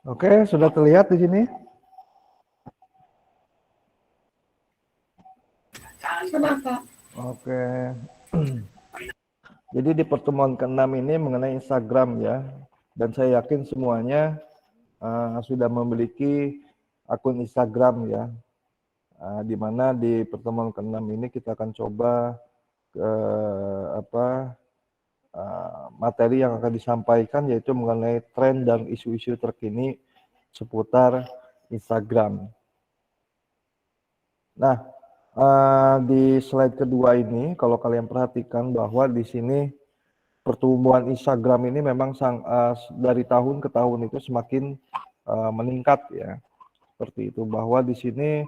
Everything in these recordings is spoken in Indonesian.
Oke, sudah terlihat di sini? Sudah, Kak. Oke. Jadi di pertemuan ke-6 ini mengenai Instagram ya. Dan saya yakin semuanya sudah memiliki akun Instagram ya. Di mana di pertemuan ke-6 ini kita akan coba materi yang akan disampaikan yaitu mengenai tren dan isu-isu terkini seputar Instagram. Nah, di slide kedua ini kalau kalian perhatikan bahwa di sini pertumbuhan Instagram ini memang dari tahun ke tahun itu semakin meningkat ya. Seperti itu, bahwa di sini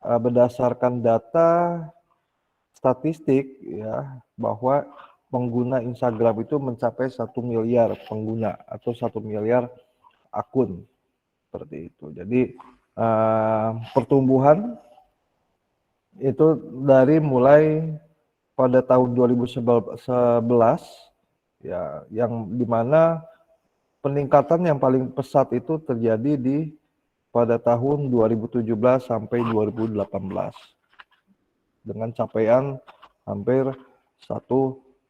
berdasarkan data statistik ya, bahwa pengguna Instagram itu mencapai 1 miliar pengguna atau 1 miliar akun seperti itu. Jadi pertumbuhan itu dari mulai pada tahun 2011 ya, yang dimana peningkatan yang paling pesat itu terjadi pada tahun 2017 sampai 2018 dengan capaian hampir 1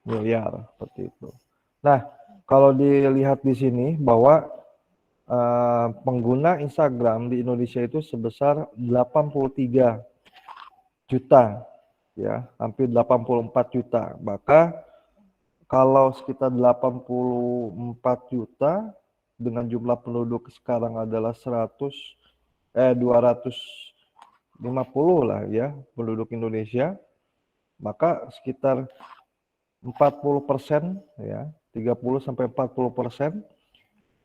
miliar seperti itu. Nah, kalau dilihat di sini bahwa pengguna Instagram di Indonesia itu sebesar 83 juta ya, hampir 84 juta. Maka kalau sekitar 84 juta dengan jumlah penduduk sekarang adalah 250 lah ya penduduk Indonesia, maka sekitar 40% ya, 30 sampai 40%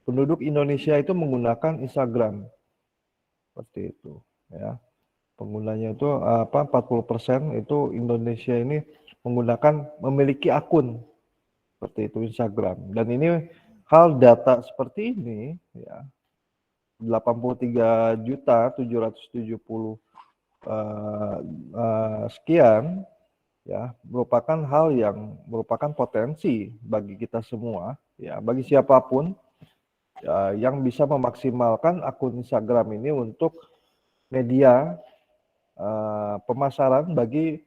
penduduk Indonesia itu menggunakan Instagram. Seperti itu ya. Penggunanya itu 40% itu Indonesia ini memiliki akun seperti itu Instagram. Dan ini hal data seperti ini ya, 83 juta 770 sekian ya, merupakan hal yang merupakan potensi bagi kita semua ya, bagi siapapun ya, yang bisa memaksimalkan akun Instagram ini untuk media pemasaran bagi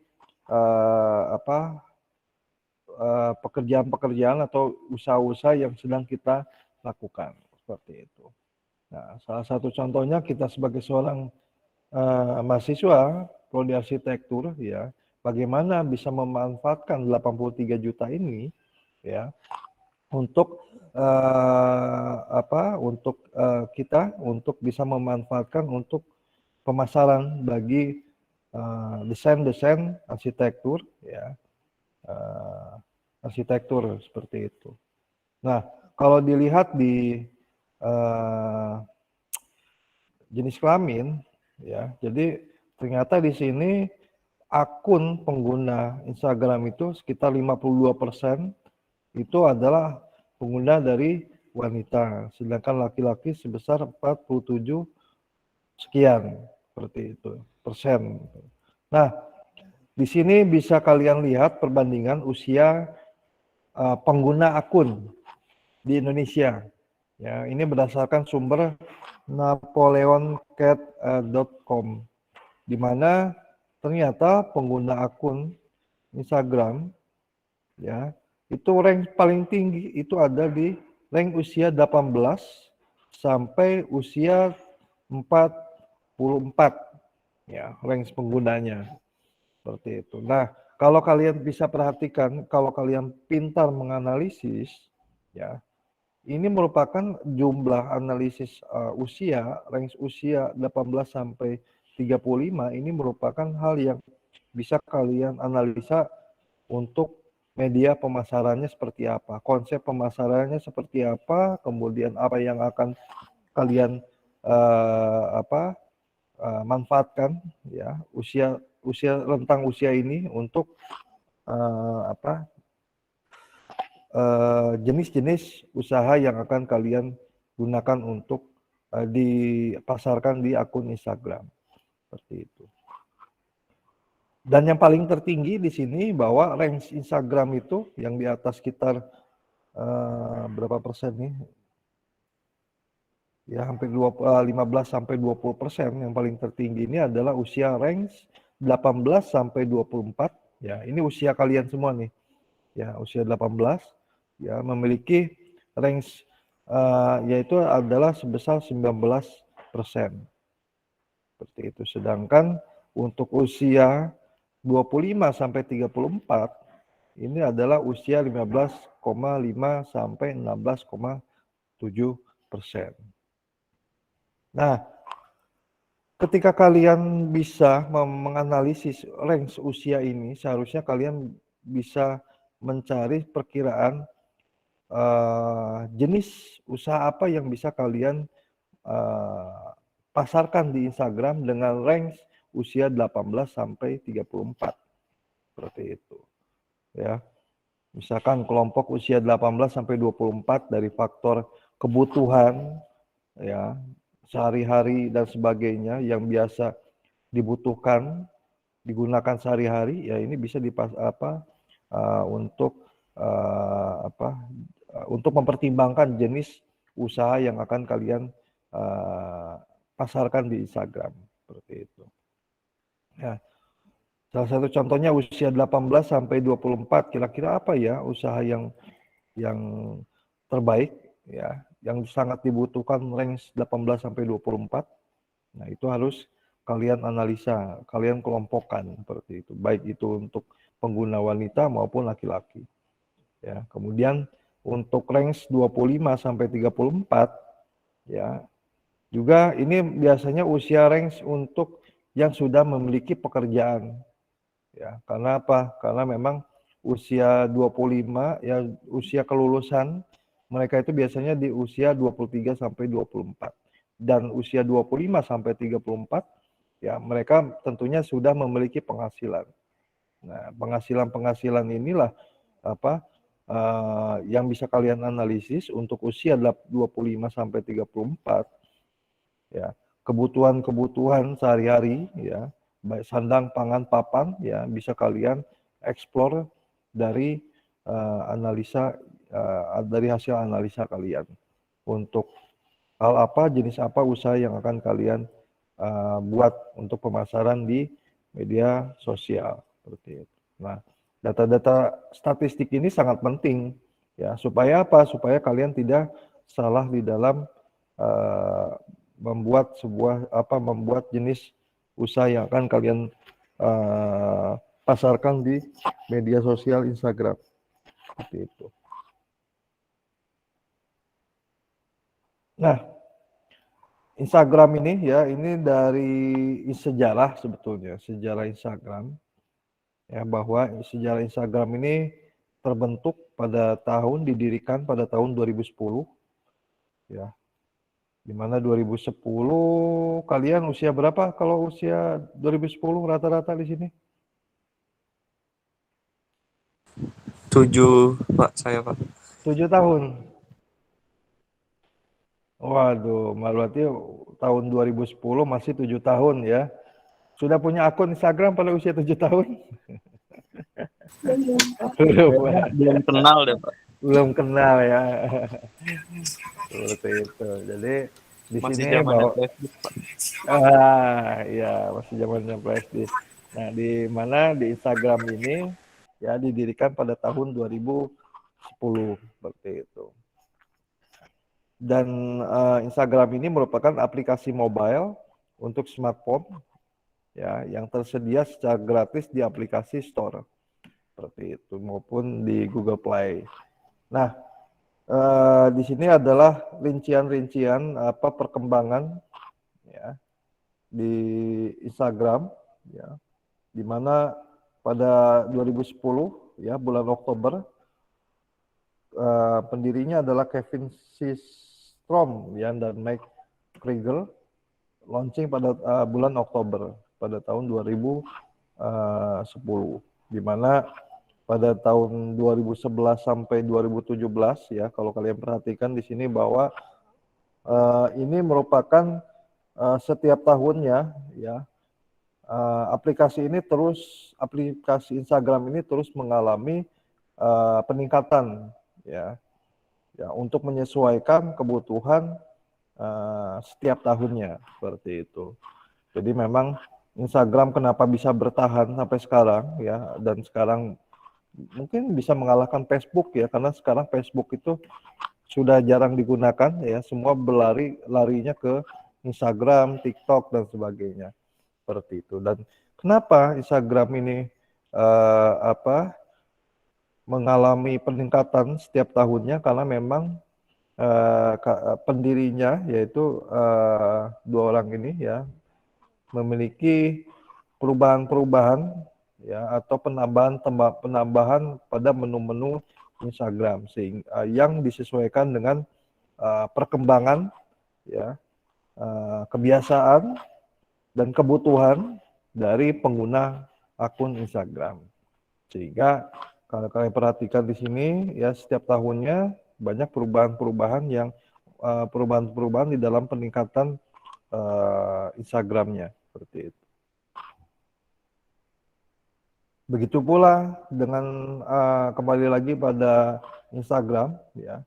pekerjaan-pekerjaan atau usaha-usaha yang sedang kita lakukan seperti itu. Nah, salah satu contohnya kita sebagai seorang mahasiswa prodi arsitektur ya, bagaimana bisa memanfaatkan 83 juta ini ya untuk kita untuk bisa memanfaatkan untuk pemasaran bagi desain-desain arsitektur ya, arsitektur seperti itu. Nah, kalau dilihat di jenis kelamin ya, jadi ternyata di sini akun pengguna Instagram itu sekitar 52% itu adalah pengguna dari wanita, sedangkan laki-laki sebesar 47 sekian seperti itu persen. Nah, di sini bisa kalian lihat perbandingan usia pengguna akun di Indonesia. Ya, ini berdasarkan sumber napoleoncat.com, di mana ternyata pengguna akun Instagram ya, itu rank paling tinggi itu ada di rank usia 18 sampai usia 44 ya, rank penggunanya seperti itu. Nah, kalau kalian bisa perhatikan, kalau kalian pintar menganalisis ya, ini merupakan jumlah analisis usia, range usia 18 sampai 35 ini merupakan hal yang bisa kalian analisa untuk media pemasarannya seperti apa, konsep pemasarannya seperti apa, kemudian apa yang akan kalian manfaatkan ya rentang usia ini untuk jenis-jenis usaha yang akan kalian gunakan untuk dipasarkan di akun Instagram seperti itu. Dan yang paling tertinggi di sini bahwa range Instagram itu yang di atas sekitar berapa persen nih? Ya, hampir 15 sampai 20%. Yang paling tertinggi ini adalah usia range 18 sampai 24. Ya, ini usia kalian semua nih. Ya, usia 18 ya memiliki range yaitu adalah sebesar 19%. Seperti itu. Sedangkan untuk usia 25 sampai 34 ini adalah usia 15,5 sampai 16,7%. Nah, ketika kalian bisa menganalisis range usia ini, seharusnya kalian bisa mencari perkiraan jenis usaha apa yang bisa kalian pasarkan di Instagram dengan range usia 18 sampai 34. Seperti itu. Ya. Misalkan kelompok usia 18 sampai 24 dari faktor kebutuhan ya, sehari-hari dan sebagainya yang biasa dibutuhkan, digunakan sehari-hari, ya ini bisa untuk mempertimbangkan jenis usaha yang akan kalian pasarkan di Instagram, seperti itu. Ya, salah satu contohnya usia 18 sampai 24, kira-kira apa ya usaha yang terbaik ya, yang sangat dibutuhkan range 18 sampai 24. Nah, itu harus kalian analisa, kalian kelompokkan seperti itu. Baik itu untuk pengguna wanita maupun laki-laki. Ya, kemudian untuk range 25 sampai 34 ya, juga ini biasanya usia range untuk yang sudah memiliki pekerjaan. Ya, karena apa? Karena memang usia 25 ya usia kelulusan mereka itu biasanya di usia 23 sampai 24. Dan usia 25 sampai 34 ya mereka tentunya sudah memiliki penghasilan. Nah, penghasilan inilah yang bisa kalian analisis untuk usia 25 sampai 34 ya. Kebutuhan sehari-hari ya, baik sandang, pangan, papan ya bisa kalian eksplor dari dari hasil analisa kalian untuk hal apa, jenis apa usaha yang akan kalian buat untuk pemasaran di media sosial seperti itu. Nah, data-data statistik ini sangat penting ya supaya apa? Supaya kalian tidak salah di dalam membuat jenis usaha yang akan kalian pasarkan di media sosial Instagram seperti itu. Nah, Instagram ini ya ini dari sejarah sebetulnya, sejarah Instagram ya, bahwa sejarah Instagram ini terbentuk didirikan pada tahun 2010 ya. Di mana 2010 kalian usia berapa kalau usia 2010 rata-rata di sini? 7, Pak, saya, Pak. 7 tahun. Waduh, berarti tahun 2010 masih 7 tahun ya. Sudah punya akun Instagram pada usia 7 tahun? Belum kenal deh, Pak. Belum kenal ya. Seperti itu. Jadi di Masih sini zamannya bahwa Facebook, Pak. ya masih zamannya flashdisk. Nah, di mana di Instagram ini ya didirikan pada tahun 2010 seperti itu. Dan Instagram ini merupakan aplikasi mobile untuk smartphone ya yang tersedia secara gratis di aplikasi store seperti itu maupun di Google Play. Nah, di sini adalah rincian-rincian perkembangan ya di Instagram ya, di mana pada 2010 ya bulan Oktober pendirinya adalah Kevin Systrom ya dan Mike Krieger launching pada bulan Oktober pada tahun 2010 di mana pada tahun 2011 sampai 2017 ya kalau kalian perhatikan di sini bahwa ini merupakan setiap tahunnya ya aplikasi Instagram ini terus mengalami peningkatan ya untuk menyesuaikan kebutuhan setiap tahunnya seperti itu. Jadi memang Instagram kenapa bisa bertahan sampai sekarang ya, dan sekarang mungkin bisa mengalahkan Facebook ya, karena sekarang Facebook itu sudah jarang digunakan ya, semua larinya ke Instagram, TikTok dan sebagainya seperti itu. Dan kenapa Instagram ini mengalami peningkatan setiap tahunnya, karena memang pendirinya yaitu dua orang ini ya memiliki perubahan-perubahan ya, atau penambahan pada menu-menu Instagram sehingga yang disesuaikan dengan perkembangan ya, kebiasaan dan kebutuhan dari pengguna akun Instagram. Sehingga kalau kalian perhatikan di sini ya, setiap tahunnya banyak perubahan-perubahan di dalam peningkatan Instagramnya seperti itu. Begitu pula dengan kembali lagi pada Instagram ya.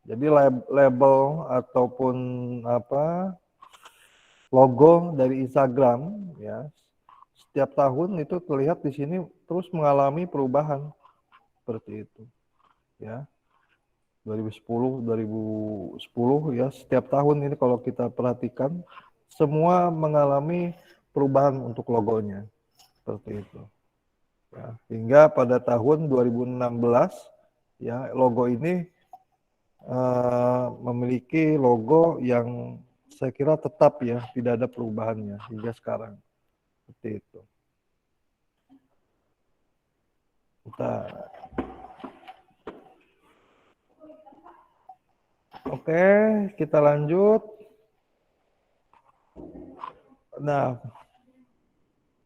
Jadi label ataupun logo dari Instagram ya, setiap tahun itu terlihat di sini terus mengalami perubahan seperti itu ya. 2010 ya, setiap tahun ini kalau kita perhatikan semua mengalami perubahan untuk logonya seperti itu ya. Hingga pada tahun 2016 ya, logo ini memiliki logo yang saya kira tetap ya, tidak ada perubahannya hingga sekarang seperti itu. Oke, kita lanjut. Nah,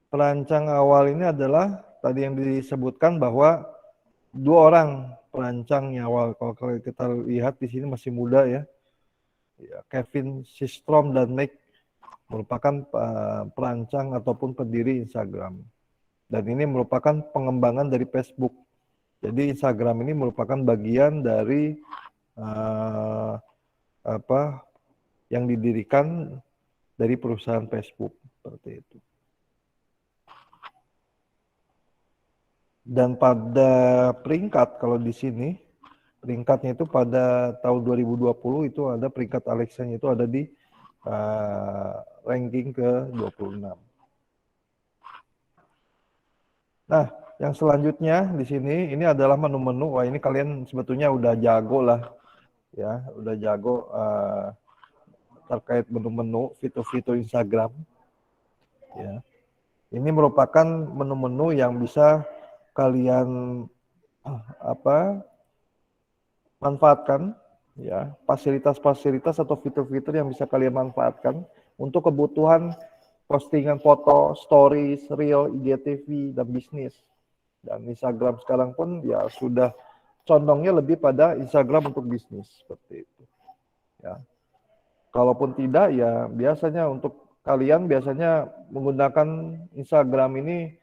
perancang awal ini adalah tadi yang disebutkan bahwa dua orang perancangnya awal. Kalau kita lihat di sini masih muda ya. Kevin Systrom dan Nick merupakan perancang ataupun pendiri Instagram. Dan ini merupakan pengembangan dari Facebook. Jadi Instagram ini merupakan bagian dari yang didirikan dari perusahaan Facebook seperti itu. Dan pada peringkat, kalau di sini peringkatnya itu pada tahun 2020 itu ada peringkat Alexa-nya itu ada di ranking ke-26. Nah, yang selanjutnya di sini ini adalah menu-menu. Wah, ini kalian sebetulnya udah jago lah ya, udah jago terkait menu-menu fitur-fitur Instagram ya. Ini merupakan menu-menu yang bisa kalian manfaatkan ya, fasilitas-fasilitas atau fitur-fitur yang bisa kalian manfaatkan untuk kebutuhan postingan foto, stories, reel, IGTV dan bisnis. Dan Instagram sekarang pun ya sudah condongnya lebih pada Instagram untuk bisnis seperti itu. Ya. Kalaupun tidak ya biasanya untuk kalian biasanya menggunakan Instagram ini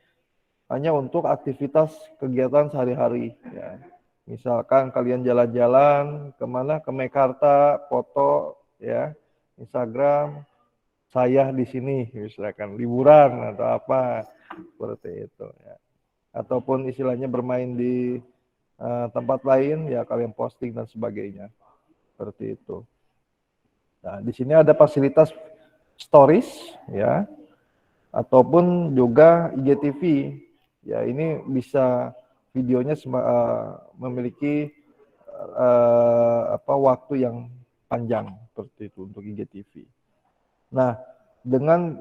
hanya untuk aktivitas kegiatan sehari-hari ya. Misalkan kalian jalan-jalan kemana, ke Mekarta, foto ya, Instagram, saya di sini, misalkan liburan atau apa seperti itu ya. Ataupun istilahnya bermain di tempat lain ya, kalian posting dan sebagainya seperti itu. Nah, di sini ada fasilitas stories ya, ataupun juga IGTV ya. Ini bisa videonya memiliki waktu yang panjang seperti itu untuk IGTV. Nah, dengan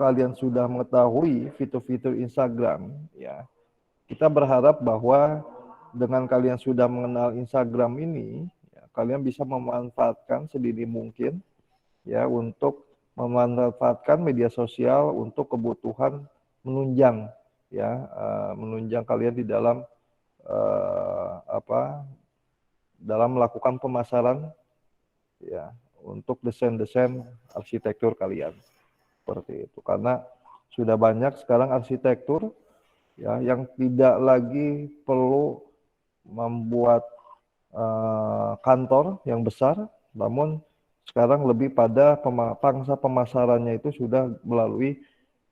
kalian sudah mengetahui fitur-fitur Instagram ya, kita berharap bahwa dengan kalian sudah mengenal Instagram ini ya, kalian bisa memanfaatkan sedini mungkin ya untuk memanfaatkan media sosial untuk kebutuhan menunjang ya, menunjang kalian di dalam dalam melakukan pemasaran ya, untuk desain-desain arsitektur kalian seperti itu. Karena sudah banyak sekarang arsitektur ya yang tidak lagi perlu membuat kantor yang besar, namun sekarang lebih pada pangsa pemasarannya itu sudah melalui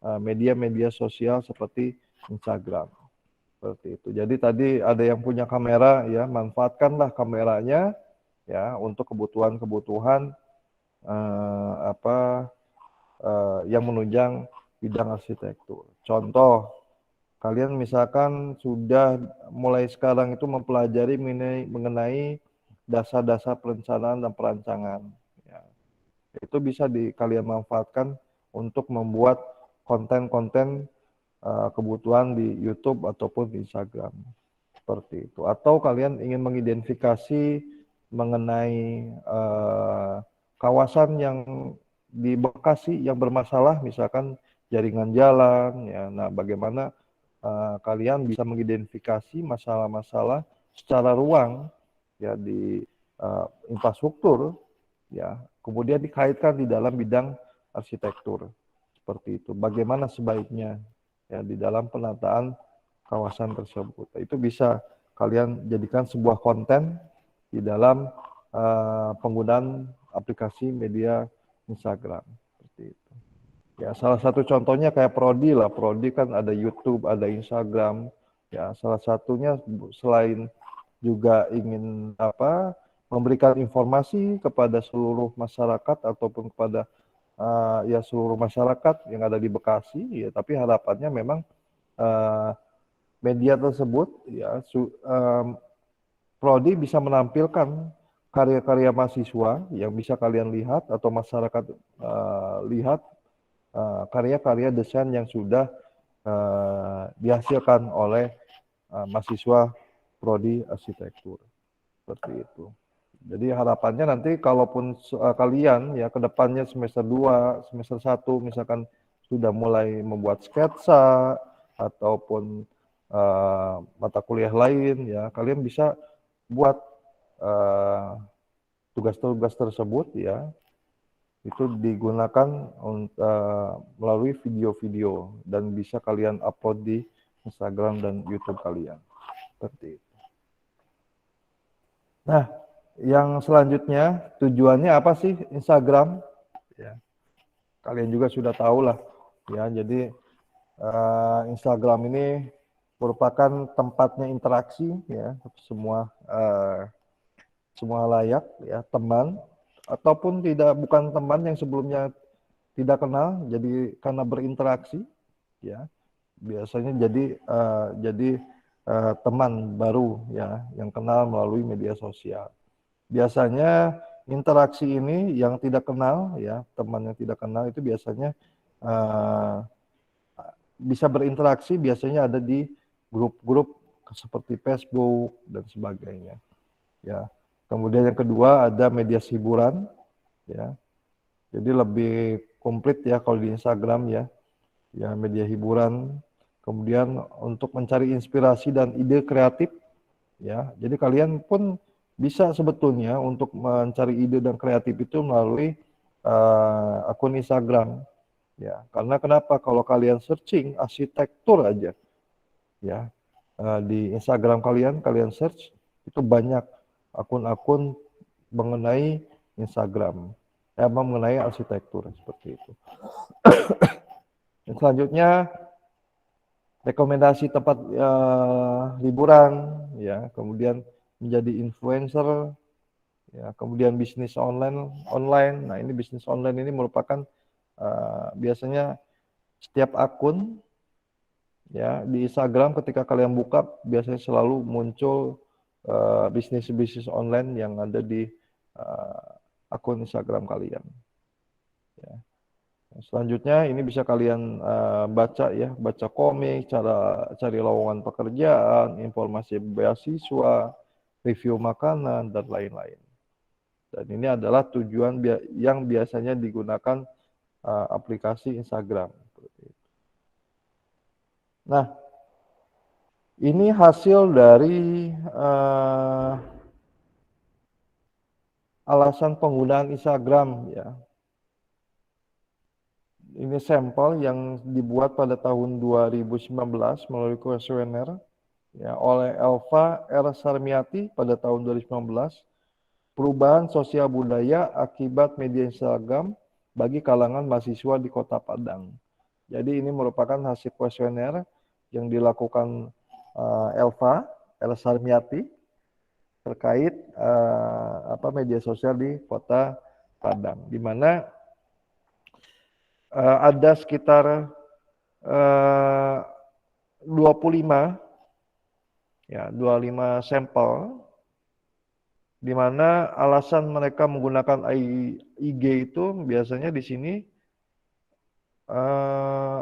media-media sosial seperti Instagram. Seperti itu. Jadi tadi ada yang punya kamera ya, manfaatkanlah kameranya ya untuk kebutuhan-kebutuhan yang menunjang bidang arsitektur. Contoh, kalian misalkan sudah mulai sekarang itu mempelajari mengenai dasar-dasar perencanaan dan perancangan. Ya, itu bisa kalian manfaatkan untuk membuat konten-konten kebutuhan di YouTube ataupun di Instagram. Seperti itu. Atau kalian ingin mengidentifikasi mengenai kawasan yang di Bekasi yang bermasalah, misalkan jaringan jalan, ya. Nah, bagaimana kalian bisa mengidentifikasi masalah-masalah secara ruang, ya, di infrastruktur, ya. Kemudian dikaitkan di dalam bidang arsitektur, seperti itu. Bagaimana sebaiknya, ya, di dalam penataan kawasan tersebut. Itu bisa kalian jadikan sebuah konten di dalam penggunaan aplikasi media Instagram. Seperti itu. Ya, salah satu contohnya kayak Prodi lah. Prodi kan ada YouTube, ada Instagram. Ya, salah satunya selain juga ingin memberikan informasi kepada seluruh masyarakat ataupun kepada ya seluruh masyarakat yang ada di Bekasi, ya, tapi harapannya memang media tersebut ya Prodi bisa menampilkan karya-karya mahasiswa yang bisa kalian lihat atau masyarakat lihat karya-karya desain yang sudah dihasilkan oleh mahasiswa Prodi Arsitektur, seperti itu. Jadi harapannya nanti kalaupun kalian ya ke depannya semester 2, semester 1 misalkan sudah mulai membuat sketsa ataupun mata kuliah lain, ya kalian bisa buat tugas-tugas tersebut ya itu digunakan melalui video-video dan bisa kalian upload di Instagram dan YouTube kalian, seperti itu. Nah, yang selanjutnya tujuannya apa sih Instagram? Ya, kalian juga sudah tahu lah ya. Jadi Instagram ini merupakan tempatnya interaksi ya, semua layak ya, teman ataupun bukan teman yang sebelumnya tidak kenal, jadi karena berinteraksi ya biasanya jadi teman baru ya yang kenal melalui media sosial. Biasanya interaksi ini yang tidak kenal ya, teman yang tidak kenal itu biasanya bisa berinteraksi biasanya ada di grup-grup seperti Facebook dan sebagainya. Ya. Kemudian yang kedua ada media hiburan ya. Jadi lebih komplit ya kalau di Instagram ya. Ya, media hiburan. Kemudian untuk mencari inspirasi dan ide kreatif ya. Jadi kalian pun bisa sebetulnya untuk mencari ide dan kreatif itu melalui akun Instagram ya. Karena kenapa? Kalau kalian searching arsitektur aja ya di Instagram kalian search itu banyak akun-akun mengenai Instagram, mengenai arsitektur seperti itu. Dan selanjutnya rekomendasi tempat liburan, ya, kemudian menjadi influencer, ya, kemudian bisnis online. Nah, ini bisnis online ini merupakan biasanya setiap akun ya di Instagram ketika kalian buka biasanya selalu muncul bisnis-bisnis online yang ada di akun Instagram kalian. Ya. Selanjutnya ini bisa kalian baca ya, baca komik, cara cari lowongan pekerjaan, informasi beasiswa, review makanan dan lain-lain. Dan ini adalah tujuan yang biasanya digunakan aplikasi Instagram. Nah, ini hasil dari alasan penggunaan Instagram ya. Ini sampel yang dibuat pada tahun 2019 melalui kuesioner ya, oleh Elva R. Sarmiati pada tahun 2019 perubahan sosial budaya akibat media Instagram bagi kalangan mahasiswa di Kota Padang. Jadi ini merupakan hasil kuesioner yang dilakukan Elva Sarmiati terkait media sosial di Kota Padang, di mana ada sekitar 25 sampel, di mana alasan mereka menggunakan IG itu biasanya di sini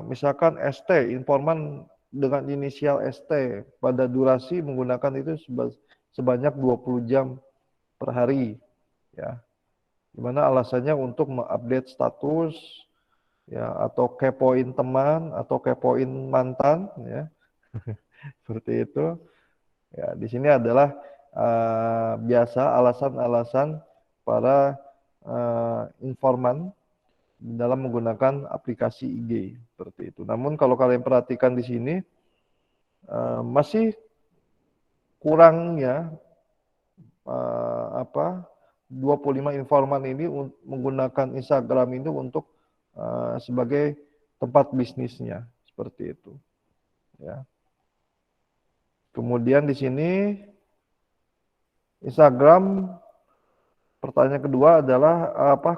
misalkan ST, informan dengan inisial ST pada durasi menggunakan itu sebanyak 20 jam per hari, ya. Dimana alasannya untuk mengupdate status, ya, atau kepoin teman atau kepoin mantan, ya. Seperti itu. Ya, di sini adalah biasa alasan-alasan para informan dalam menggunakan aplikasi IG seperti itu. Namun kalau kalian perhatikan di sini masih kurangnya 25 informan ini menggunakan Instagram itu untuk sebagai tempat bisnisnya seperti itu, ya. Kemudian di sini Instagram, pertanyaan kedua adalah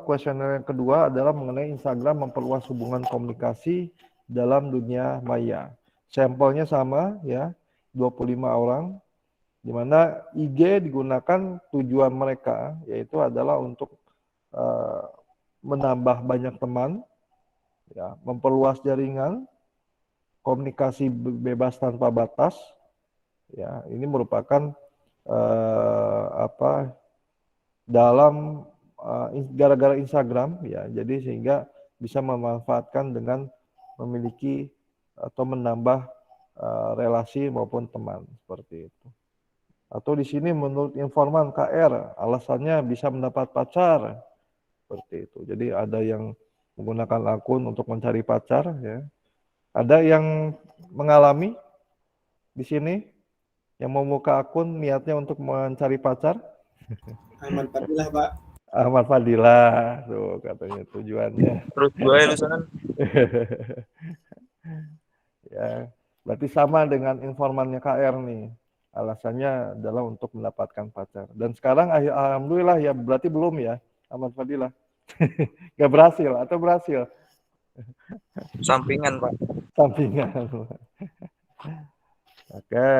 kuesioner yang kedua adalah mengenai Instagram memperluas hubungan komunikasi dalam dunia maya. Sampelnya sama, ya, 25 orang, di mana IG digunakan tujuan mereka yaitu adalah untuk menambah banyak teman, ya, memperluas jaringan, komunikasi bebas tanpa batas, ya. Ini merupakan dalam gara-gara Instagram, ya, jadi sehingga bisa memanfaatkan dengan memiliki atau menambah relasi maupun teman seperti itu. Atau di sini menurut informan KR alasannya bisa mendapat pacar seperti itu. Jadi ada yang menggunakan akun untuk mencari pacar, ya. Ada yang mengalami di sini yang membuka akun niatnya untuk mencari pacar. Ahmad Fadilah, Pak. Ahmad Fadilah, tuh katanya tujuannya. Terus gue lulusan. Ya, berarti sama dengan informannya KR nih. Alasannya adalah untuk mendapatkan pacar. Dan sekarang alhamdulillah ya, berarti belum ya Ahmad Fadilah. Gak berhasil atau berhasil? Sampingan, Pak. Sampingan. Oke.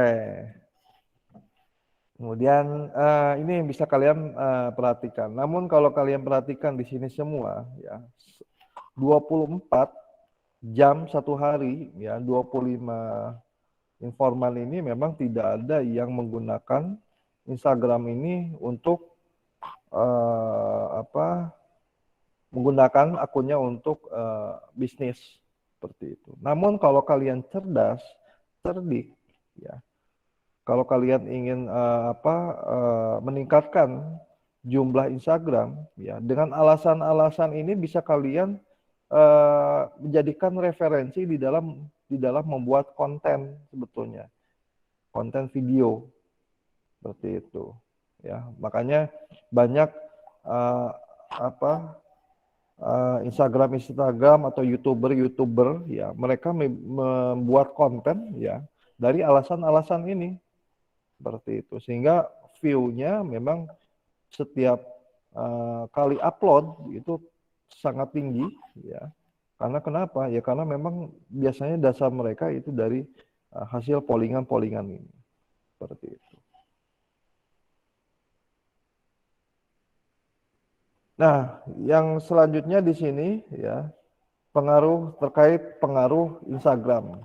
Kemudian ini yang bisa kalian perhatikan. Namun kalau kalian perhatikan di sini semua, ya, 24 jam satu hari, ya, 25 informan ini memang tidak ada yang menggunakan Instagram ini untuk menggunakan akunnya untuk bisnis seperti itu. Namun kalau kalian cerdas, cerdik, ya, kalau kalian ingin meningkatkan jumlah Instagram, ya, dengan alasan-alasan ini bisa kalian menjadikan referensi di dalam membuat konten, sebetulnya konten video seperti itu, ya. Makanya banyak Instagram atau YouTuber, ya, mereka membuat konten, ya, dari alasan-alasan ini seperti itu, sehingga view-nya memang setiap kali upload itu sangat tinggi, ya. Karena kenapa? Ya karena memang biasanya dasar mereka itu dari hasil pollingan-pollingan ini. Seperti itu. Nah, yang selanjutnya di sini, ya, terkait pengaruh Instagram.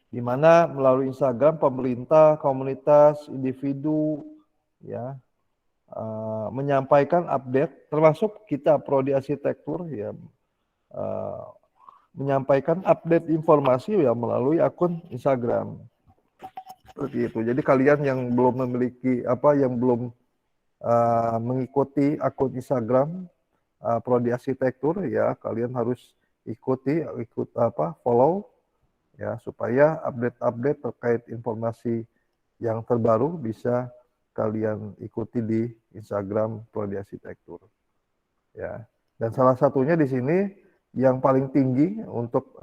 Di mana melalui Instagram pemerintah, komunitas, individu, ya, menyampaikan update, termasuk kita Prodi Arsitektur, ya, menyampaikan update informasi, ya, melalui akun Instagram seperti itu. Jadi kalian yang belum memiliki yang belum mengikuti akun Instagram Prodi Arsitektur, ya, kalian harus follow, ya, supaya update-update terkait informasi yang terbaru bisa kalian ikuti di Instagram Prodi Arsitektur. Ya. Dan salah satunya di sini yang paling tinggi untuk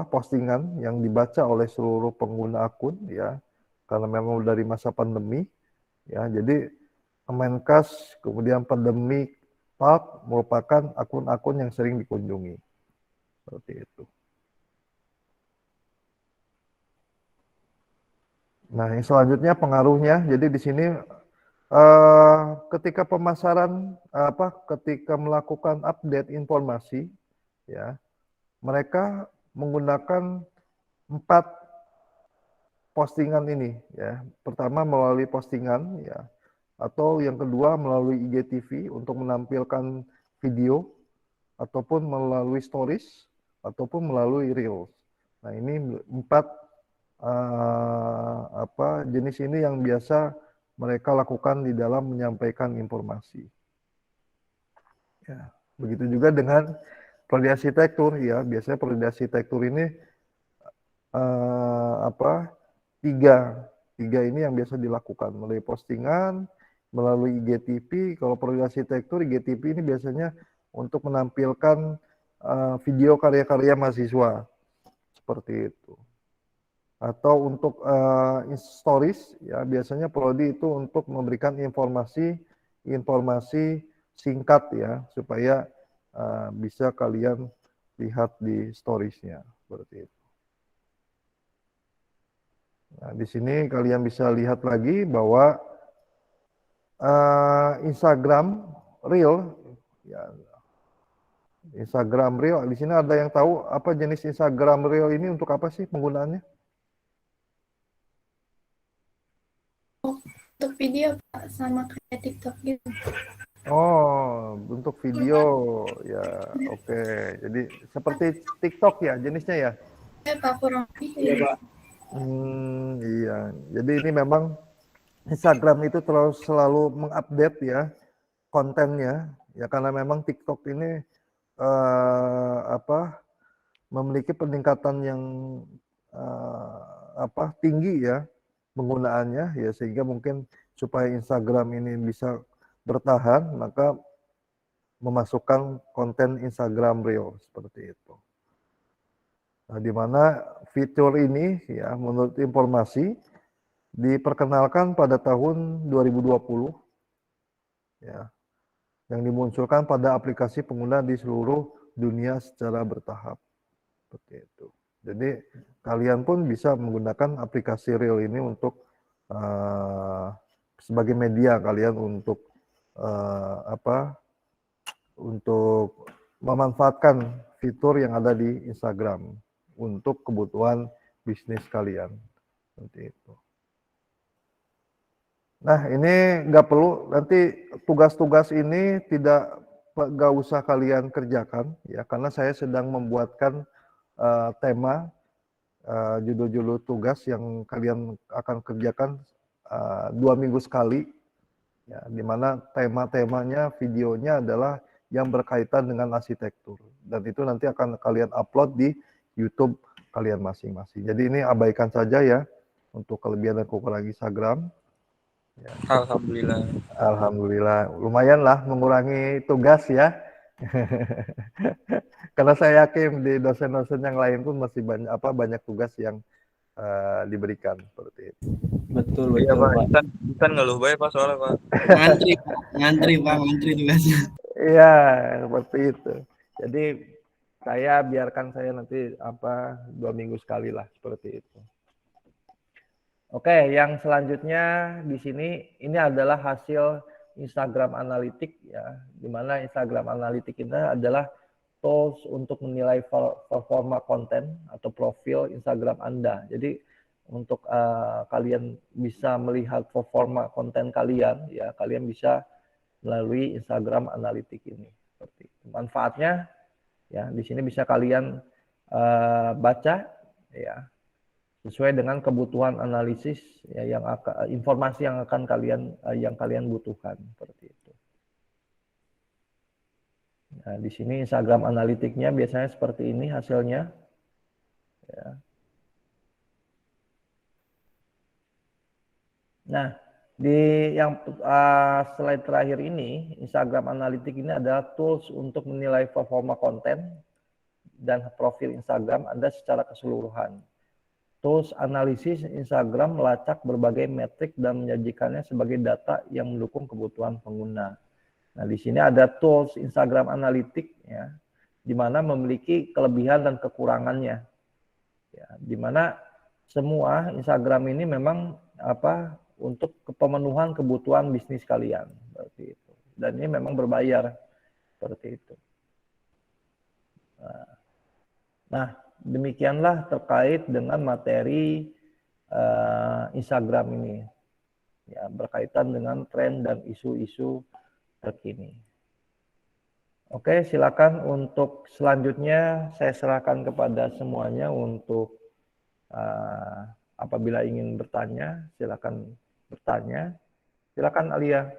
postingan yang dibaca oleh seluruh pengguna akun ya, karena memang dari masa pandemi ya. Jadi Kemenkes kemudian Pandemic Talk merupakan akun-akun yang sering dikunjungi. Seperti itu. Nah, yang selanjutnya pengaruhnya. Jadi di sini ketika pemasaran ketika melakukan update informasi ya, mereka menggunakan 4 postingan ini ya. Pertama melalui postingan ya, atau yang kedua melalui IGTV untuk menampilkan video, ataupun melalui stories, ataupun melalui reels. Nah, ini 4 jenis ini yang biasa mereka lakukan di dalam menyampaikan informasi. Ya, begitu juga dengan Prodi Arsitektur ya. Biasanya Prodi Arsitektur ini tiga ini yang biasa dilakukan melalui postingan, melalui IGTV. Kalau Prodi Arsitektur, IGTV ini biasanya untuk menampilkan video karya-karya mahasiswa seperti itu. Atau untuk stories ya, biasanya prodi itu untuk memberikan informasi singkat ya, supaya bisa kalian lihat di storiesnya seperti itu. Nah, di sini kalian bisa lihat lagi bahwa Instagram Reel ya, Instagram Reel, di sini ada yang tahu apa jenis Instagram Reel ini untuk apa sih penggunaannya? Untuk video Pak, sama kayak TikTok gitu. Oh, bentuk video ya, oke. Jadi seperti TikTok ya jenisnya ya? Pak, kurang lebih. Iya, Pak. Iya. Jadi ini memang Instagram itu selalu mengupdate ya kontennya ya, karena memang TikTok ini memiliki peningkatan yang tinggi ya penggunaannya ya, sehingga mungkin supaya Instagram ini bisa bertahan maka memasukkan konten Instagram Reel seperti itu. Nah, di mana fitur ini ya menurut informasi diperkenalkan pada tahun 2020 ya, yang dimunculkan pada aplikasi pengguna di seluruh dunia secara bertahap seperti itu. Jadi kalian pun bisa menggunakan aplikasi Reel ini untuk sebagai media kalian untuk untuk memanfaatkan fitur yang ada di Instagram untuk kebutuhan bisnis kalian seperti itu. Nah, ini nggak perlu, nanti tugas-tugas ini nggak usah kalian kerjakan ya, karena saya sedang membuatkan tema judul-judul tugas yang kalian akan kerjakan 2 minggu sekali ya, di mana tema-temanya videonya adalah yang berkaitan dengan arsitektur, dan itu nanti akan kalian upload di YouTube kalian masing-masing. Jadi ini abaikan saja ya untuk kelebihan dan kekurangan Instagram. Ya. Alhamdulillah. Alhamdulillah, lumayan lah mengurangi tugas ya. Karena saya yakin di dosen-dosen yang lain pun masih banyak tugas yang diberikan seperti itu. Betul, Iya betul, Pak. Pak. Intan ngeluh baik Pak soalnya Pak. Ngantri tugasnya. Iya, seperti itu. Jadi saya biarkan saya nanti 2 minggu sekali lah seperti itu. Oke, yang selanjutnya di sini ini adalah hasil Instagram Analytics ya, di mana Instagram Analytics ini adalah tools untuk menilai performa konten atau profil Instagram Anda. Jadi untuk kalian bisa melihat performa konten kalian ya, kalian bisa melalui Instagram Analytics ini. Seperti itu. Manfaatnya ya, di sini bisa kalian baca ya, sesuai dengan kebutuhan analisis ya, informasi yang akan kalian butuhkan seperti itu. Nah, di sini Instagram Analytics-nya biasanya seperti ini hasilnya. Ya. Nah, di yang slide terakhir ini, Instagram Analytics ini adalah tools untuk menilai performa konten dan profil Instagram Anda secara keseluruhan. Tools analisis Instagram melacak berbagai metrik dan menyajikannya sebagai data yang mendukung kebutuhan pengguna. Nah, di sini ada tools Instagram Analytics ya, di mana memiliki kelebihan dan kekurangannya. Ya, di mana semua Instagram ini memang untuk pemenuhan kebutuhan bisnis kalian seperti itu. Dan ini memang berbayar seperti itu. Nah, demikianlah terkait dengan materi Instagram ini. Ya, berkaitan dengan tren dan isu-isu terkini. Oke, silakan untuk selanjutnya saya serahkan kepada semuanya untuk apabila ingin bertanya, silakan bertanya. Silakan Alia.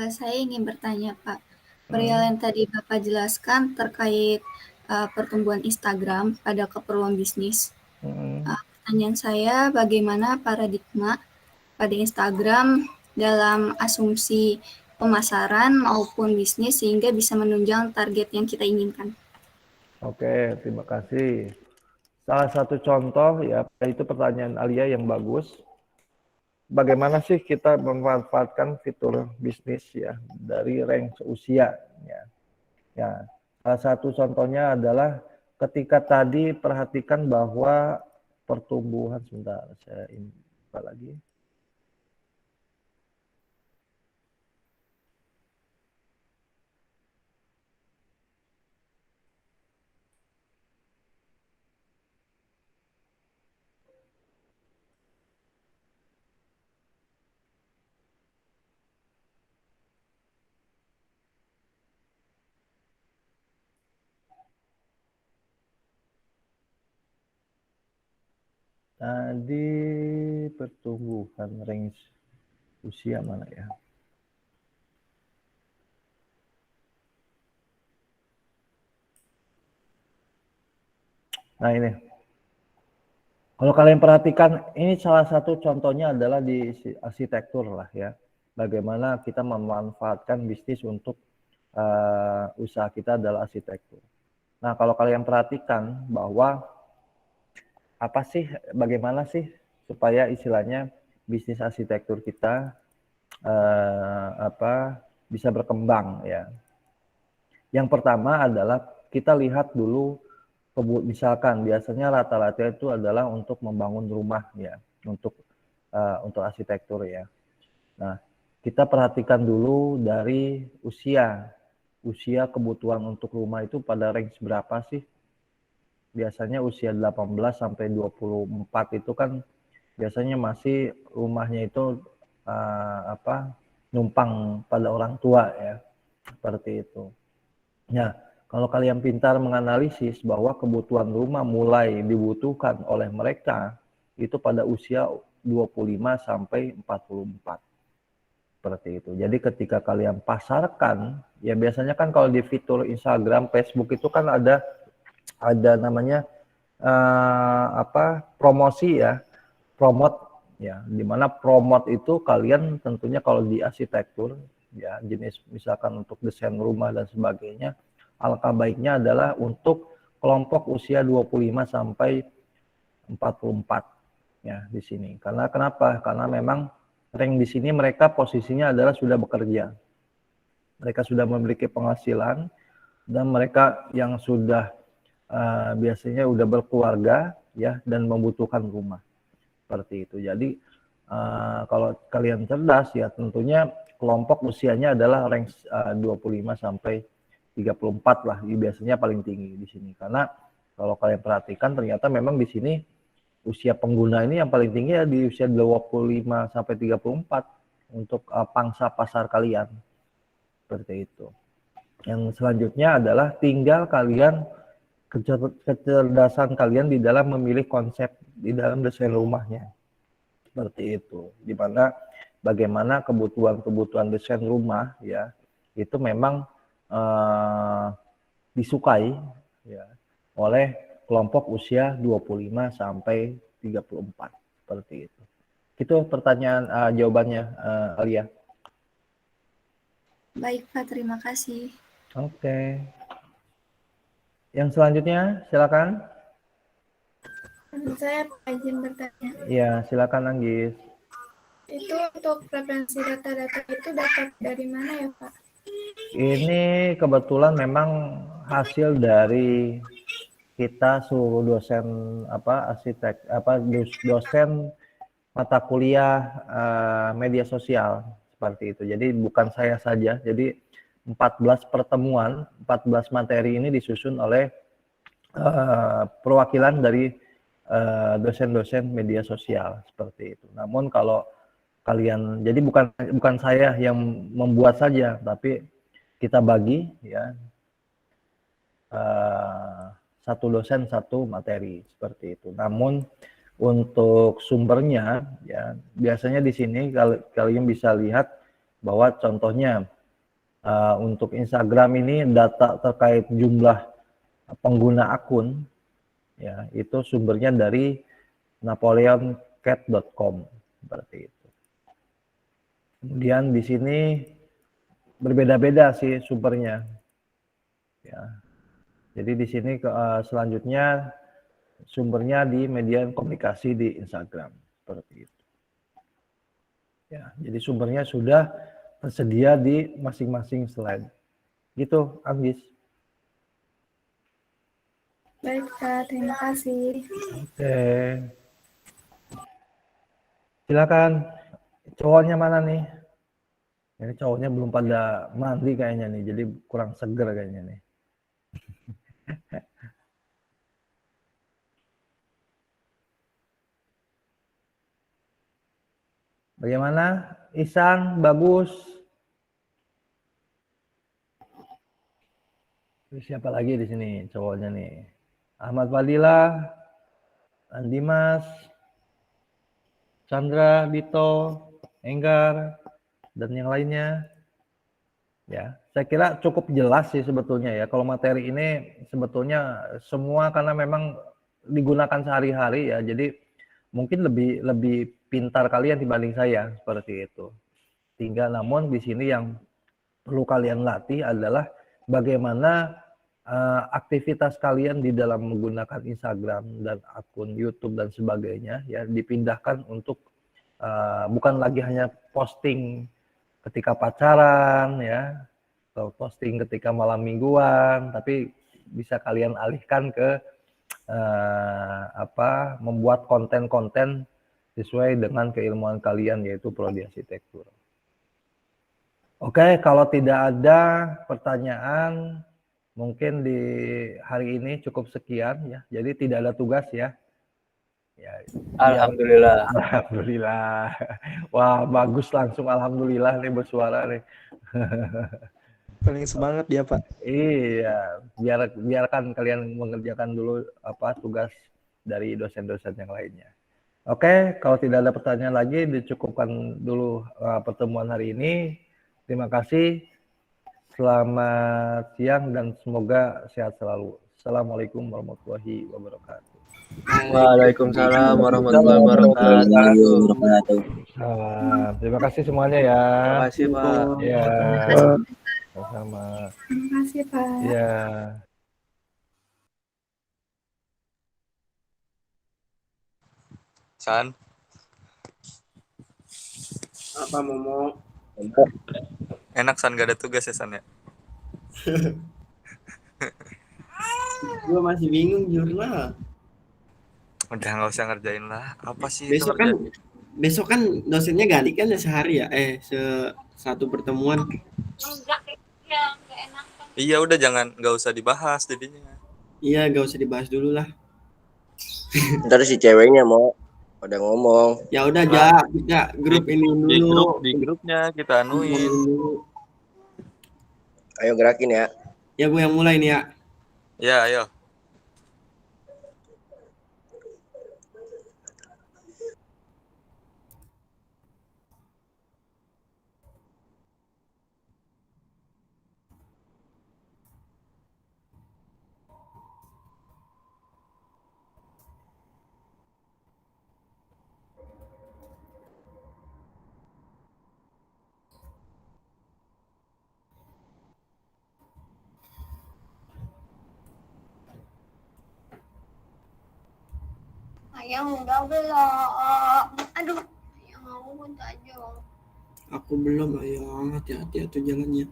Saya ingin bertanya, Pak. Perihal yang tadi Bapak jelaskan terkait pertumbuhan Instagram pada keperluan bisnis. Pertanyaan saya, bagaimana paradigma pada Instagram dalam asumsi pemasaran maupun bisnis sehingga bisa menunjang target yang kita inginkan? Oke, terima kasih. Salah satu contoh ya, itu pertanyaan Alia yang bagus. Bagaimana sih kita memanfaatkan fitur bisnis ya dari range usia ya. Ya, salah satu contohnya adalah ketika tadi perhatikan bahwa pertumbuhan sebentar saya ini apa lagi. Tadi pertumbuhan range usia mana ya? Nah ini, kalau kalian perhatikan, ini salah satu contohnya adalah di arsitektur lah ya. Bagaimana kita memanfaatkan bisnis untuk usaha kita adalah arsitektur. Nah kalau kalian perhatikan bahwa bagaimana sih supaya istilahnya bisnis arsitektur kita bisa berkembang ya. Yang pertama adalah kita lihat dulu, misalkan biasanya rata-rata itu adalah untuk membangun rumah ya, untuk arsitektur ya. Nah, kita perhatikan dulu dari usia kebutuhan untuk rumah itu pada range berapa sih? Biasanya usia 18 sampai 24 itu kan biasanya masih rumahnya itu numpang pada orang tua ya, seperti itu. Nah, kalau kalian pintar menganalisis bahwa kebutuhan rumah mulai dibutuhkan oleh mereka itu pada usia 25 sampai 44. Seperti itu. Jadi ketika kalian pasarkan, ya biasanya kan kalau di fitur Instagram, Facebook itu kan ada namanya promosi ya, promote ya, dimana promote itu kalian tentunya kalau di arsitektur ya jenis misalkan untuk desain rumah dan sebagainya, alangkah baiknya adalah untuk kelompok usia 25 sampai 44 ya di sini. Karena kenapa? Karena memang rank di sini mereka posisinya adalah sudah bekerja. Mereka sudah memiliki penghasilan dan mereka yang sudah biasanya udah berkeluarga ya dan membutuhkan rumah seperti itu. Jadi kalau kalian cerdas ya tentunya kelompok usianya adalah range 25 sampai 34 lah, biasanya paling tinggi di sini. Karena kalau kalian perhatikan ternyata memang di sini usia pengguna ini yang paling tinggi ya di usia 25 sampai 34 untuk pangsa pasar kalian. Seperti itu. Yang selanjutnya adalah tinggal kalian kecerdasan kalian di dalam memilih konsep di dalam desain rumahnya. Seperti itu. Di mana bagaimana kebutuhan desain rumah ya itu memang disukai ya oleh kelompok usia 25 sampai 34. seperti itu. Itu pertanyaan jawabannya Alia. Baik, Pak. Terima kasih. Oke. Yang selanjutnya silakan. Saya izin bertanya. Iya, silakan Anggis. Itu untuk referensi data-data itu dapat dari mana ya, Pak? Ini kebetulan memang hasil dari kita seluruh dosen dosen mata kuliah media sosial seperti itu. Jadi bukan saya saja. Jadi 14 pertemuan, 14 materi ini disusun oleh perwakilan dari dosen-dosen media sosial seperti itu. Namun kalau kalian, jadi bukan saya yang membuat saja, tapi kita bagi ya, satu dosen satu materi seperti itu. Namun untuk sumbernya ya biasanya di sini kalian bisa lihat bahwa contohnya untuk Instagram ini data terkait jumlah pengguna akun ya itu sumbernya dari napoleoncat.com seperti itu. Kemudian di sini berbeda-beda sih sumbernya. Ya. Jadi di sini selanjutnya sumbernya di media komunikasi di Instagram seperti itu. Ya, jadi sumbernya sudah tersedia di masing-masing slide. Gitu, Anggis. Baik, Pak. Terima kasih. Oke. Silakan. Cowoknya mana nih? Ini cowoknya belum pada mandi kayaknya nih, jadi kurang seger kayaknya nih. Bagaimana? Isan, bagus. Siapa lagi di sini cowoknya nih? Ahmad Fadilah, Andimas, Chandra, Dito, Enggar, dan yang lainnya. Ya, saya kira cukup jelas sih sebetulnya ya. Kalau materi ini sebetulnya semua karena memang digunakan sehari-hari ya. Jadi mungkin lebih pintar kalian dibanding saya seperti itu. Tinggal namun di sini yang perlu kalian latih adalah bagaimana aktivitas kalian di dalam menggunakan Instagram dan akun YouTube dan sebagainya ya dipindahkan untuk bukan lagi hanya posting ketika pacaran ya atau posting ketika malam mingguan, tapi bisa kalian alihkan ke membuat konten-konten sesuai dengan keilmuan kalian yaitu prodi arsitektur. Oke, kalau tidak ada pertanyaan mungkin di hari ini cukup sekian ya. Jadi tidak ada tugas ya. Ya, Alhamdulillah. Alhamdulillah. Wah, bagus langsung alhamdulillah nih bersuara nih. Paling semangat dia, Pak. Iya, biarkan kalian mengerjakan dulu tugas dari dosen-dosen yang lainnya. Oke, kalau tidak ada pertanyaan lagi dicukupkan dulu pertemuan hari ini. Terima kasih. Selamat siang dan semoga sehat selalu. Assalamualaikum warahmatullahi wabarakatuh. Waalaikumsalam warahmatullahi wabarakatuh. Terima kasih semuanya ya. Terima kasih, Pak. Ya, sama-sama. Terima kasih, Pak. Ya. San, Apa Momo? enak San gak ada tugas ya San ya? Gue masih bingung jurnal. Udah nggak usah ngerjain lah. Apa sih Besok itu kan besok kan dosennya ganti kan ya sehari ya? Satu pertemuan. Iya udah nggak usah dibahas jadinya. Iya, gak usah dibahas dulu lah. Ntar si ceweknya mau udah ngomong. Ya udah kita grup ini dulu. Di grupnya kita anuin. Ayo gerakin ya. Ya gue yang mulai nih ya. Ya ayo. Yang udah belum. Aduh, yang mau aja. Aku belum, ayang. Hati-hati atuh jalannya.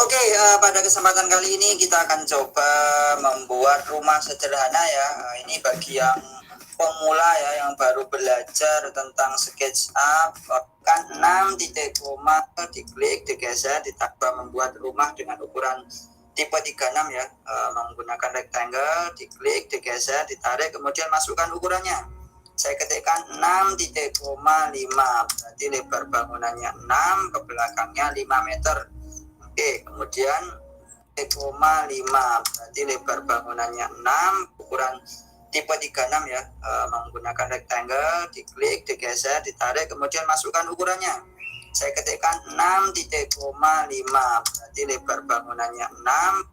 Oke, pada kesempatan kali ini kita akan coba membuat rumah sederhana ya. Ini bagi yang pemula ya, yang baru belajar tentang SketchUp. Kan 6 titik koma, diklik, digeser, ditambah membuat rumah dengan ukuran tipe 36 ya. Menggunakan rectangle, diklik, digeser, ditarik, kemudian masukkan ukurannya. Saya ketikkan 6,5, berarti lebar bangunannya 6, ke belakangnya 5 meter. Oke, kemudian 0,5 berarti lebar bangunannya 6, ukuran tipe 36 ya. Menggunakan rectangle, diklik, digeser, ditarik, kemudian masukkan ukurannya. Saya ketikkan 6,5 berarti lebar bangunannya 6.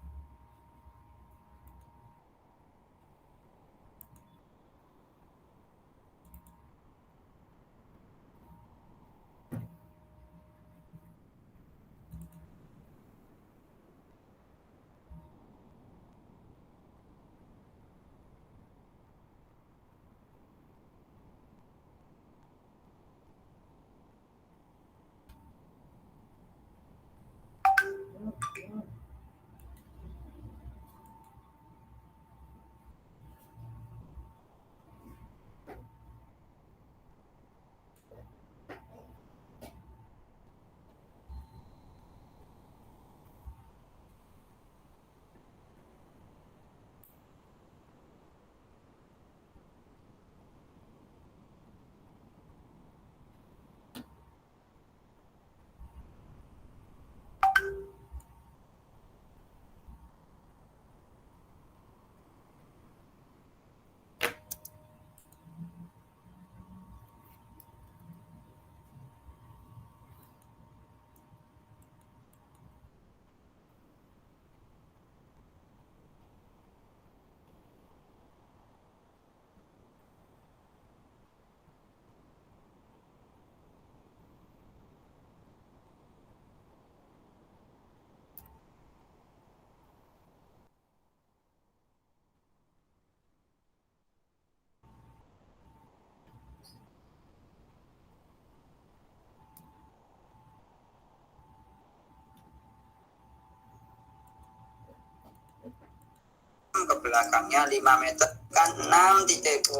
Ke belakangnya 5 meter, kan 6,5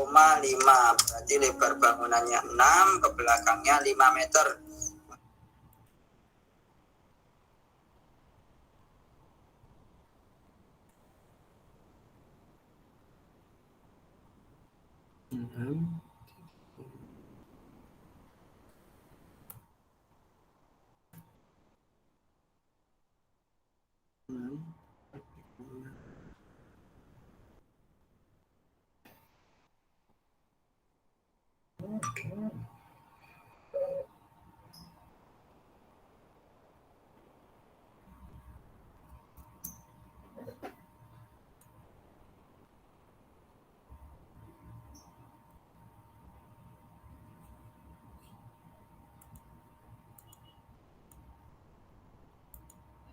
berarti lebar bangunannya 6, ke belakangnya 5 meter.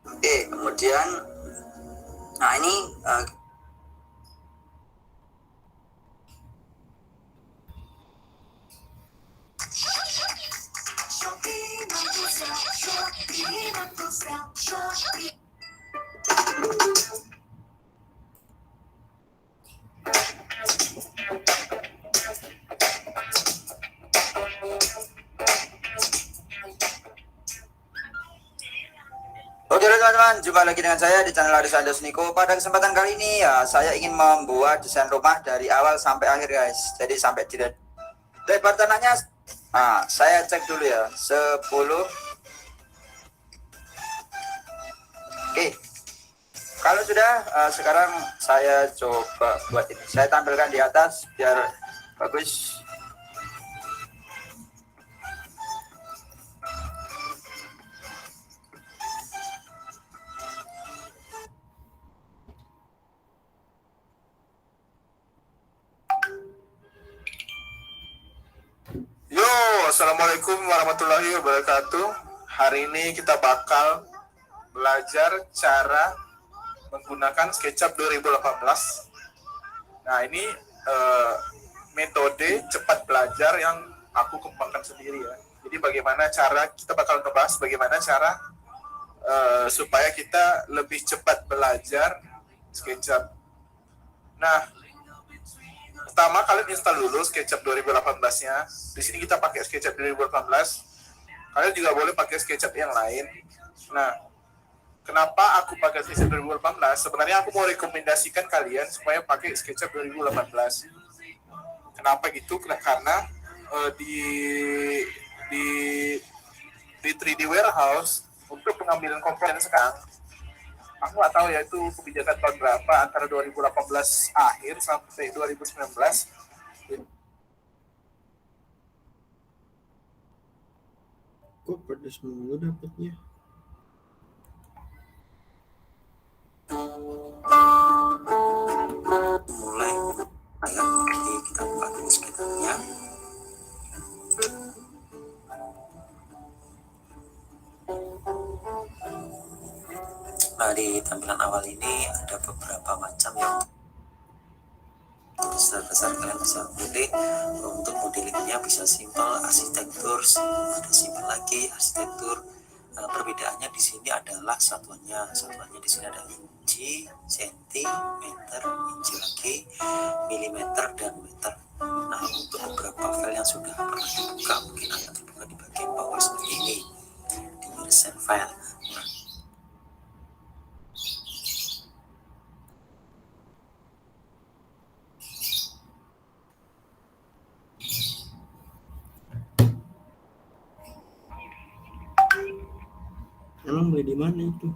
Oke, kemudian nah ini Oke teman-teman, jumpa lagi dengan saya di channel Arisandos Niko. Pada kesempatan kali ini ya, saya ingin membuat desain rumah dari awal sampai akhir guys. Jadi sampai tidak lebar tanahnya. Nah, saya cek dulu ya, 10. Oke. Kalau sudah, sekarang saya coba buat ini. Saya tampilkan di atas biar bagus. Yo, assalamualaikum warahmatullahi wabarakatuh. Hari ini kita bakal belajar cara menggunakan SketchUp 2018. Nah, ini metode cepat belajar yang aku kembangkan sendiri ya. Jadi bagaimana cara kita bakal ngebahas bagaimana cara supaya kita lebih cepat belajar SketchUp. Nah, pertama kalian install dulu SketchUp 2018-nya. Di sini kita pakai SketchUp 2018. Kalian juga boleh pakai SketchUp yang lain. Nah, kenapa aku pakai SketchUp 2018? Sebenarnya aku mau rekomendasikan kalian supaya pakai SketchUp 2018. Kenapa gitu? Karena di 3D Warehouse untuk pengambilan komponen sekarang, aku nggak tahu ya itu kebijakan tahun berapa, antara 2018 akhir sampai 2019. Kok pedes mulu dapetnya? Mulai ayo kita buka dulu sekitarnya. Nah, di tampilan awal ini ada beberapa macam yang besar-besar kalian bisa pilih. Untuk modelingnya bisa simple, arsitektur, ada simple lagi, arsitektur. Perbedaannya di sini adalah satuannya di sini ada inci, sentimeter, inci lagi, milimeter dan meter. Nah, untuk beberapa file yang sudah pernah dibuka mungkin akan terbuka di bagian bawah seperti ini di recent file. Nah, Emang beli di mana itu?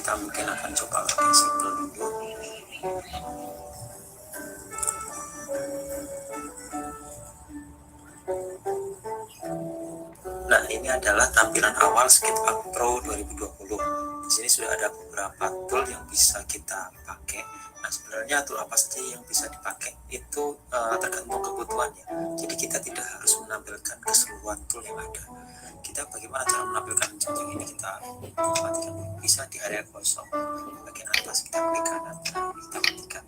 kita mungkin akan coba pakai simple dulu. Nah, ini adalah tampilan awal SketchUp Pro 2020. Di sini sudah ada beberapa tool yang bisa kita pakai. Nah, sebenarnya tool apa saja yang bisa dipakai itu tergantung kebutuhannya. Jadi kita tidak harus menampilkan keseluruhan tool yang ada. Kita bagaimana cara menampilkan contoh ini, kita matikan, bisa di area kosong bagian atas kita klik kanan, kita matikan.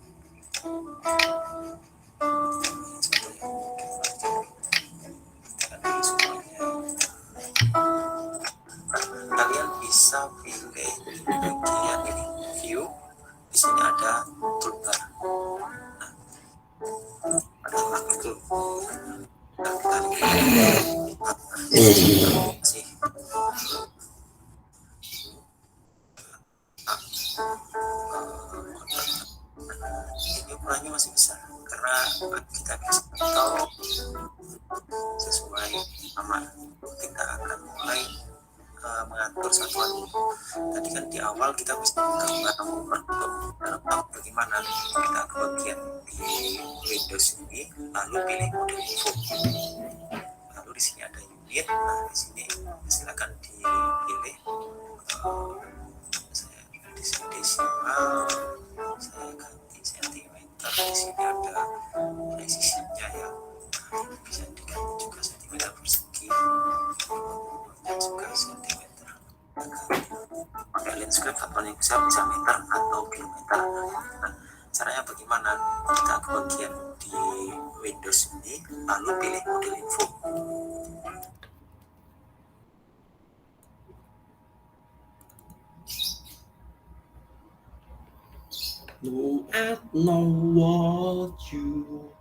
Kalian bisa pilih bagian ini view. Di sini ada toolbar. Nah, ada makro tool. Nah, kita mengatur satuan ini. Tadi kan di awal kita bisa gambar bagaimana kita ke bagian di Windows ini, lalu pilih model info. Lalu di sini ada unit. Nah, di sini silakan dipilih. Saya di sini desimal, saya ganti sentimeter. Di sini ada presisinya ya. Nah, bisa diganti juga sentimeter persegi dan juga sentimeter. Pakai landscape atau yang besar bisa meter atau kilometer. Nah, caranya bagaimana? Kita ke bagian di Windows ini, lalu pilih model info. No, I know what you